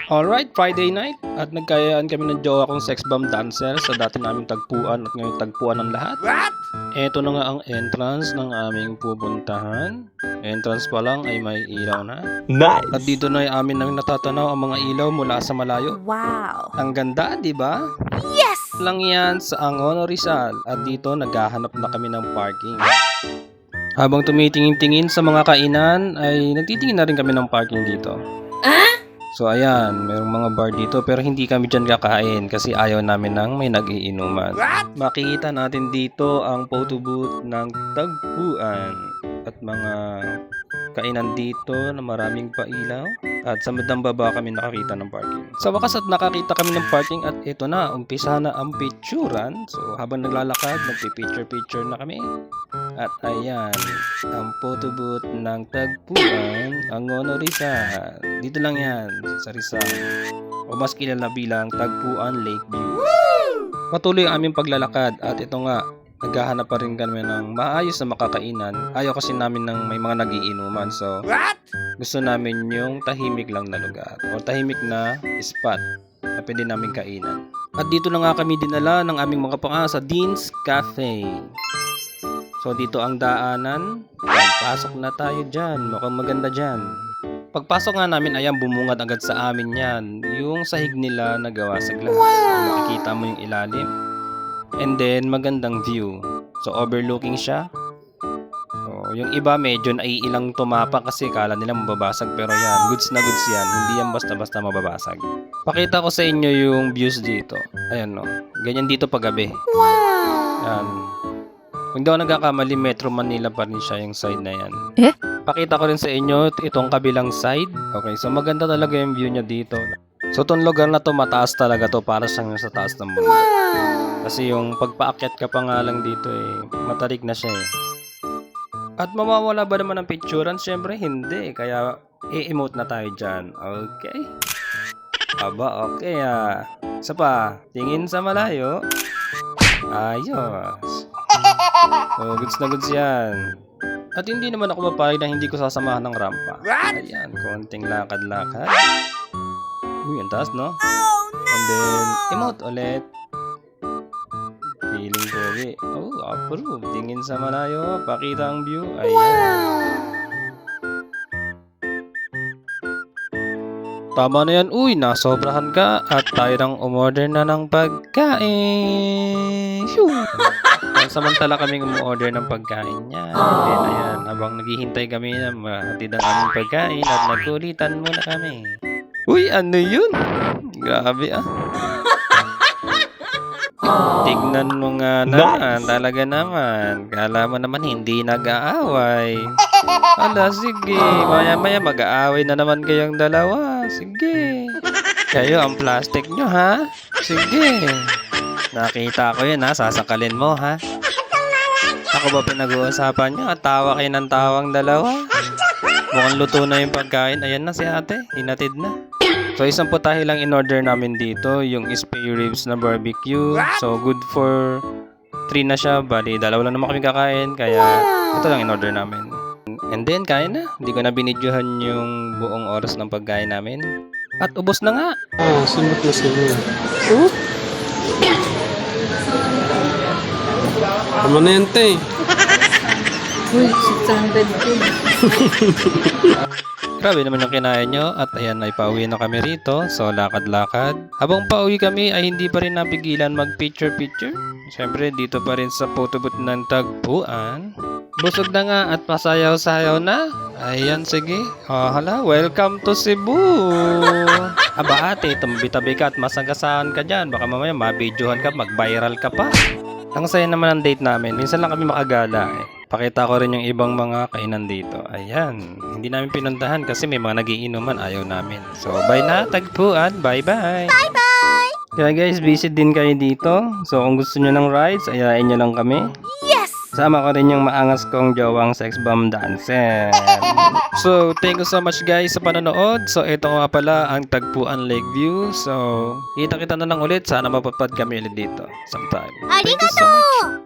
Alright, Friday night at nagkayaan kami ng jowa kong sex bomb dancer sa dati naming tagpuan at ngayon tagpuan ng lahat. Eto na nga ang entrance ng aming pupuntahan. Entrance pa lang ay may ilaw na. Nice! At dito na ay amin nang natatanaw ang mga ilaw mula sa malayo. Wow! Ang ganda, di ba? Yes! Lang yan sa Angono, Rizal. At dito naghahanap na kami ng parking. Habang tumitingin-tingin sa mga kainan ay nagtitingin na rin kami ng parking dito. So ayan, mayroong mga bar dito pero hindi kami dyan kakain kasi ayaw namin ng may nag-iinuman. Makikita natin dito ang photo booth ng tagpuan at mga kainan dito na maraming pailaw. At sa bandang baba kami nakakita ng parking. Sa wakas at nakakita kami ng parking at ito na, umpisa na ang picturean. So habang naglalakad, nagpipicture-picture na kami. At ayan, ang photo booth ng tagpuan, Angono, Rizal. Dito lang yan, sa Rizal. O mas kilala bilang Tagpuan Lakeview. Patuloy ang aming paglalakad at ito nga, naghahanap pa rin kami ng maayos na makakainan. Ayaw kasi namin ng may mga nagiinuman. So, gusto namin yung tahimik lang na lugar o tahimik na spot na pwede namin kainan. At dito na nga kami dinala ng aming mga panga sa Dean's Cafe. So, dito ang daanan. Pasok na tayo dyan. Mukhang maganda dyan. Pagpasok nga namin, ayan, bumungad agad sa amin yan. Yung sahig nila na gawa sa glass. Makikita mo yung ilalim. And then, magandang view. So, overlooking siya. So, yung iba medyo naiilang tumapa kasi kala nila mababasag. Pero yan, goods na goods yan. Hindi yan basta-basta mababasag. Pakita ko sa inyo yung views dito. Ayan, no. Ganyan dito paggabi. Yan. Kung di ako nagkakamali, Metro Manila pa rin siya yung side na yan. Pakita ko rin sa inyo itong kabilang side. Okay, so maganda talaga yung view niya dito. So, itong lugar na to, mataas talaga to para siyang sa taas ng mundo. Kasi yung pagpaakyat ka pa nga lang dito matarik na siya At mawawala ba naman ang picturean? Siyempre hindi, kaya i-emote na tayo dyan. Okay? Aba, okay Isa pa, tingin sa malayo. Ayos. So, goods na goods yan. At hindi naman ako mapayag na hindi ko sasamahan ng rampa. Ayan, konting lakad-lakad. Uy, ang taas, no? And then, emote ulit. Feeling pogi. Oh, approve. Tingin sa malayo. Pakita ang view. Ayan. Tama na yan. Uy, nasobrahan ka. At tayo nang umorder na ng pagkain. Samantala kaming umorder ng pagkain niya. Then ayan, habang naghihintay kami na mahatid ang aming pagkain at nagkulitan muna kami. Uy, ano yun? Grabe Tignan mo nga naman, talaga naman. Kala mo naman hindi nag-aaway. Ala, sige. Maya-maya mag-aaway na naman kayong dalawa. Sige. Kayo ang plastic nyo, ha? Sige. Nakita ko yun, ha? Sasakalin mo, ha? Ako ba pinag-uusapan nyo? At tawa kayo ng tawang dalawa? Mukhang luto na yung pagkain. Ayan na si ate. Hinatid na. So, isang putahe lang in-order namin dito. Yung spare ribs na barbecue. So, good for 3 na siya. Bali, dalawa lang naman kami kakain. Kaya, ito lang in-order namin. And then, kain na. Hindi ko na binidyohan yung buong oras ng pagkain namin. At ubos na nga. Simot na simot. Tama na yan, te. Uy, 600 po. Grabe naman yung kinain nyo. At ayan, ay pauwi na kami rito. So, lakad-lakad. Habang pauwi kami, ay hindi pa rin napigilan mag-picture-picture. Siyempre, dito pa rin sa photo booth ng tagpuan. Busog na nga at pasayaw-sayaw na. Ayan, sige. Hala, welcome to Cebu. Aba ate, tumbi-tabi ka at masagasaan ka dyan. Baka mamaya mabidyohan ka, mag-viral ka pa. Ang saya naman ang date namin. Minsan lang kami makagala Pakita ko rin yung ibang mga kainan dito. Ayan. Hindi namin pinuntahan kasi may mga nagiinuman. Ayaw namin. So, bye na, tagpuan. Bye-bye. Bye-bye! Kaya guys, visit din kayo dito. So, kung gusto nyo ng rides, ayain nyo lang kami. Yes! Sama ko rin yung maangas kong jowang sex bomb dancer. So, thank you so much guys sa panonood. So, ito nga pala ang Tagpuan Lakeview. So, kita-kita na lang ulit. Sana mapapad kami ulit dito sometime. Thank you so much.